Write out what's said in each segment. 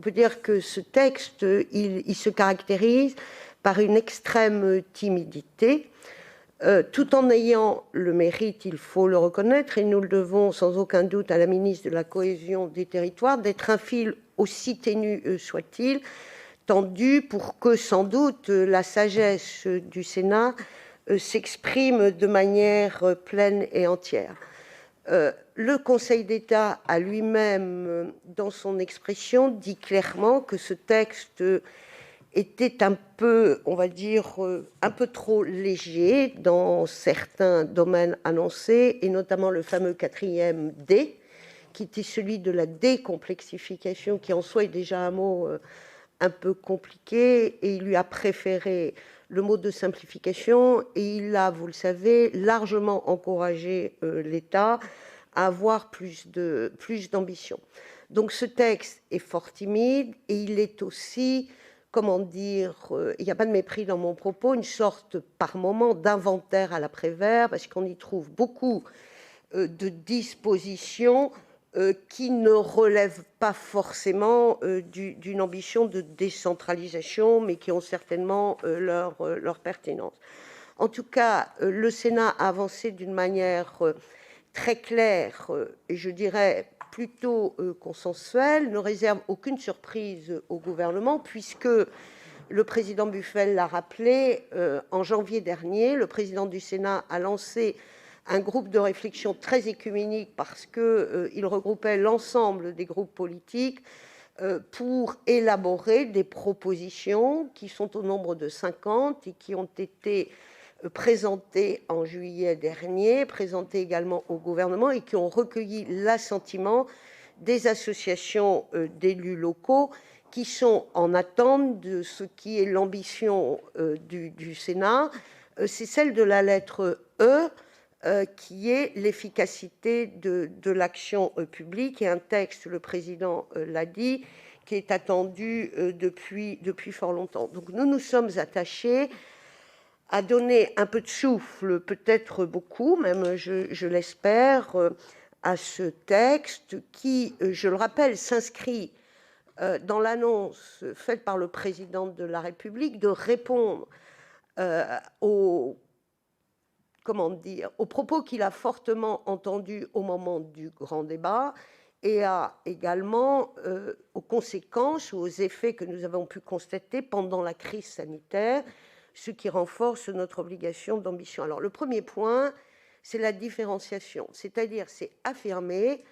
peut dire que ce texte, il se caractérise par une extrême timidité, tout en ayant le mérite, il faut le reconnaître, et nous le devons sans aucun doute à la ministre de la Cohésion des Territoires, d'être un fil aussi ténu soit-il, tendu pour que, sans doute, la sagesse du Sénat s'exprime de manière pleine et entière. Le Conseil d'État a lui-même, dans son expression, dit clairement que ce texte était un peu, on va dire, un peu trop léger dans certains domaines annoncés, et notamment le fameux 4e D, qui était celui de la décomplexification, qui en soi est déjà un mot un peu compliqué, et il lui a préféré le mot de simplification, et il a, vous le savez, largement encouragé l'État à avoir plus d'ambition. Donc ce texte est fort timide, et il est aussi, comment dire, il n'y a pas de mépris dans mon propos, une sorte, par moment, d'inventaire à la Prévert, parce qu'on y trouve beaucoup de dispositions qui ne relèvent pas forcément d'une ambition de décentralisation, mais qui ont certainement leur pertinence. En tout cas, le Sénat a avancé d'une manière très claire, et je dirais plutôt consensuelle, ne réserve aucune surprise au gouvernement, puisque le président Buffel l'a rappelé, en janvier dernier, le président du Sénat a lancé un groupe de réflexion très écuménique, parce qu'il regroupait l'ensemble des groupes politiques, pour élaborer des propositions qui sont au nombre de 50 et qui ont été présentées en juillet dernier, présentées également au gouvernement, et qui ont recueilli l'assentiment des associations d'élus locaux, qui sont en attente de ce qui est l'ambition du Sénat. C'est celle de la lettre E, qui est l'efficacité de l'action publique, et un texte, le président l'a dit, qui est attendu depuis fort longtemps. Donc nous sommes attachés à donner un peu de souffle, peut-être beaucoup, même je l'espère, à ce texte qui, je le rappelle, s'inscrit dans l'annonce faite par le président de la République de répondre aux propos qu'il a fortement entendus au moment du grand débat, et également aux conséquences ou aux effets que nous avons pu constater pendant la crise sanitaire, ce qui renforce notre obligation d'ambition. Alors, le premier point, c'est la différenciation, c'est-à-dire c'est affirmer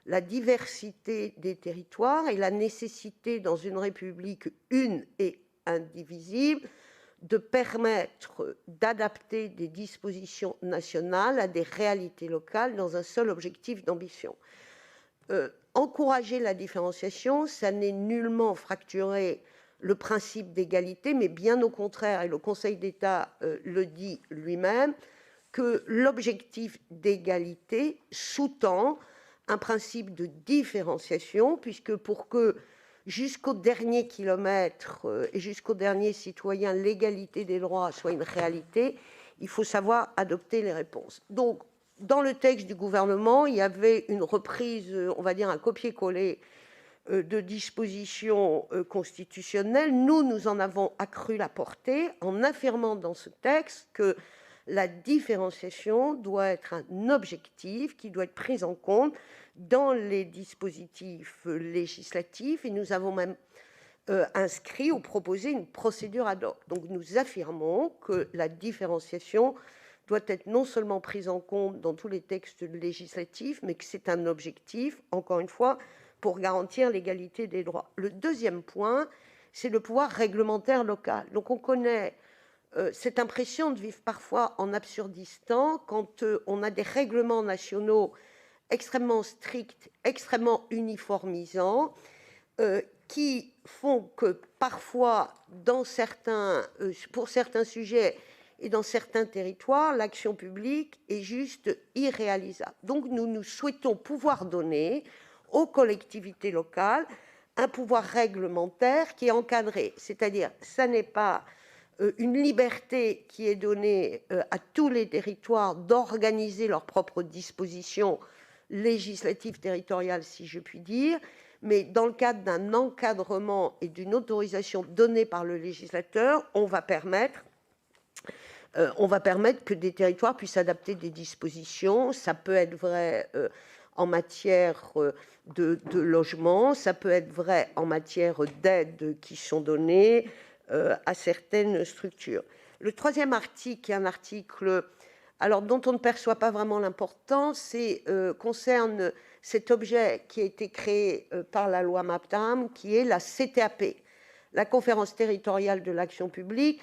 la diversité des territoires et la nécessité, dans une République une et indivisible, de permettre d'adapter des dispositions nationales à des réalités locales dans un seul objectif d'ambition. Encourager la différenciation, ça n'est nullement fracturer le principe d'égalité, mais bien au contraire, et le Conseil d'État le dit lui-même, que l'objectif d'égalité sous-tend un principe de différenciation, puisque pour que jusqu'au dernier kilomètre et jusqu'au dernier citoyen, l'égalité des droits soit une réalité, il faut savoir adopter les réponses. Donc, dans le texte du gouvernement, il y avait une reprise, on va dire un copier-coller de dispositions constitutionnelles. Nous en avons accru la portée en affirmant dans ce texte que la différenciation doit être un objectif qui doit être pris en compte dans les dispositifs législatifs, et nous avons même inscrit ou proposé une procédure ad hoc. Donc nous affirmons que la différenciation doit être non seulement prise en compte dans tous les textes législatifs, mais que c'est un objectif, encore une fois, pour garantir l'égalité des droits. Le deuxième point, c'est le pouvoir réglementaire local. Donc on connaît cette impression de vivre parfois en Absurdistan quand on a des règlements nationaux extrêmement stricts, extrêmement uniformisants, qui font que parfois, pour certains sujets et dans certains territoires, l'action publique est juste irréalisable. Donc nous souhaitons pouvoir donner aux collectivités locales un pouvoir réglementaire qui est encadré, c'est-à-dire ça n'est pas une liberté qui est donnée à tous les territoires d'organiser leurs propres dispositions législatives territoriales, si je puis dire, mais dans le cadre d'un encadrement et d'une autorisation donnée par le législateur, on va permettre que des territoires puissent adapter des dispositions. Ça peut être vrai en matière de logement, ça peut être vrai en matière d'aides qui sont données à certaines structures. Le troisième article, qui est un article dont on ne perçoit pas vraiment l'importance, concerne cet objet qui a été créé par la loi MAPTAM, qui est la CTAP, la Conférence territoriale de l'action publique,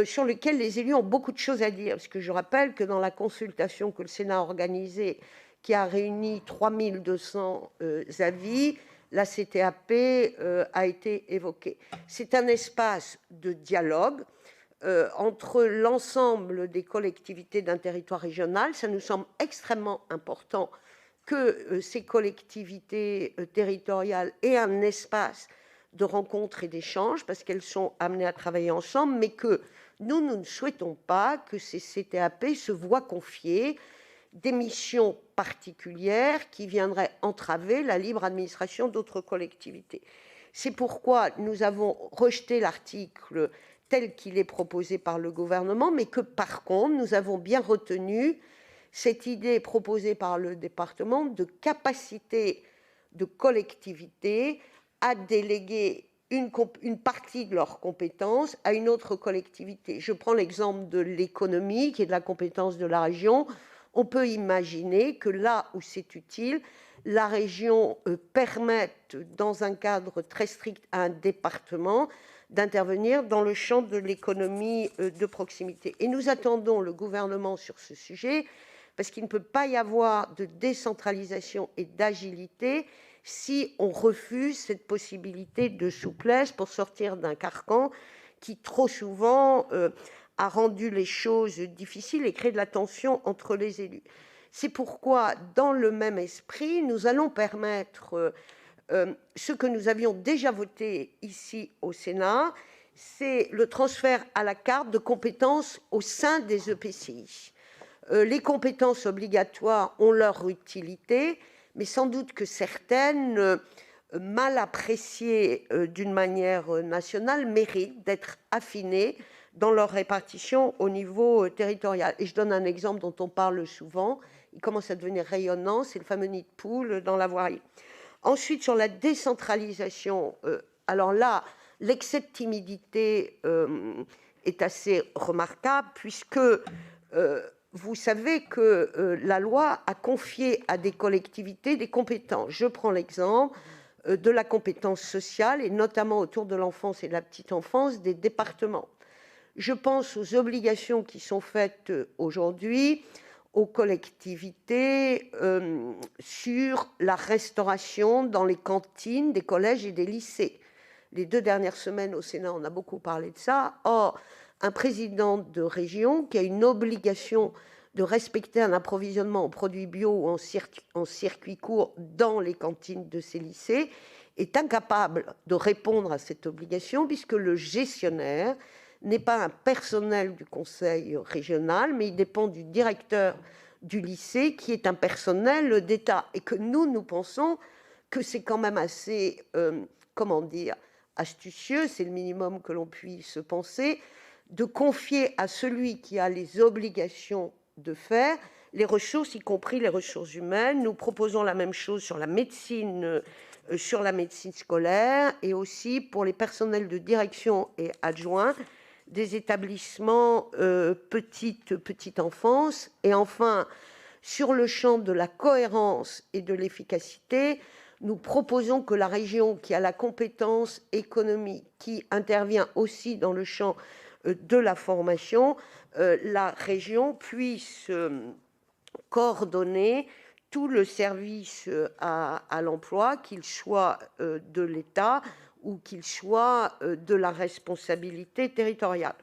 sur lequel les élus ont beaucoup de choses à dire. Parce que je rappelle que dans la consultation que le Sénat a organisée, qui a réuni 3200 avis, la CTAP a été évoquée. C'est un espace de dialogue entre l'ensemble des collectivités d'un territoire régional. Ça nous semble extrêmement important que ces collectivités territoriales aient un espace de rencontres et d'échanges, parce qu'elles sont amenées à travailler ensemble, mais que nous ne souhaitons pas que ces CTAP se voient confier des missions particulières qui viendraient entraver la libre administration d'autres collectivités. C'est pourquoi nous avons rejeté l'article tel qu'il est proposé par le gouvernement, mais que par contre, nous avons bien retenu cette idée proposée par le département de capacité de collectivité à déléguer une partie de leurs compétences à une autre collectivité. Je prends l'exemple de l'économie, qui est de la compétence de la région. On peut imaginer que là où c'est utile, la région permette, dans un cadre très strict à un département, d'intervenir dans le champ de l'économie de proximité. Et nous attendons le gouvernement sur ce sujet, parce qu'il ne peut pas y avoir de décentralisation et d'agilité si on refuse cette possibilité de souplesse pour sortir d'un carcan qui, trop souvent, a rendu les choses difficiles et créé de la tension entre les élus. C'est pourquoi, dans le même esprit, nous allons permettre ce que nous avions déjà voté ici au Sénat, c'est le transfert à la carte de compétences au sein des EPCI. Les compétences obligatoires ont leur utilité, mais sans doute que certaines, mal appréciées d'une manière nationale, méritent d'être affinées dans leur répartition au niveau territorial. Et je donne un exemple dont on parle souvent, il commence à devenir rayonnant, c'est le fameux nid de poule dans la voirie. Ensuite, sur la décentralisation, alors là, l'excès de timidité est assez remarquable, puisque vous savez que la loi a confié à des collectivités des compétences. Je prends l'exemple de la compétence sociale, et notamment autour de l'enfance et de la petite enfance, des départements. Je pense aux obligations qui sont faites aujourd'hui aux collectivités sur la restauration dans les cantines des collèges et des lycées. Les 2 dernières semaines au Sénat, on a beaucoup parlé de ça. Or, un président de région qui a une obligation de respecter un approvisionnement en produits bio ou en circuit court dans les cantines de ces lycées est incapable de répondre à cette obligation, puisque le gestionnaire n'est pas un personnel du conseil régional, mais il dépend du directeur du lycée, qui est un personnel d'État. Et que nous pensons que c'est quand même assez, astucieux, c'est le minimum que l'on puisse penser, de confier à celui qui a les obligations de faire les ressources, y compris les ressources humaines. Nous proposons la même chose sur la médecine scolaire, et aussi pour les personnels de direction et adjoints des établissements petite enfance. Et enfin, sur le champ de la cohérence et de l'efficacité, nous proposons que la région, qui a la compétence économique, qui intervient aussi dans le champ de la formation, la région puisse coordonner tout le service à l'emploi, qu'il soit de l'État ou qu'il soit de la responsabilité territoriale.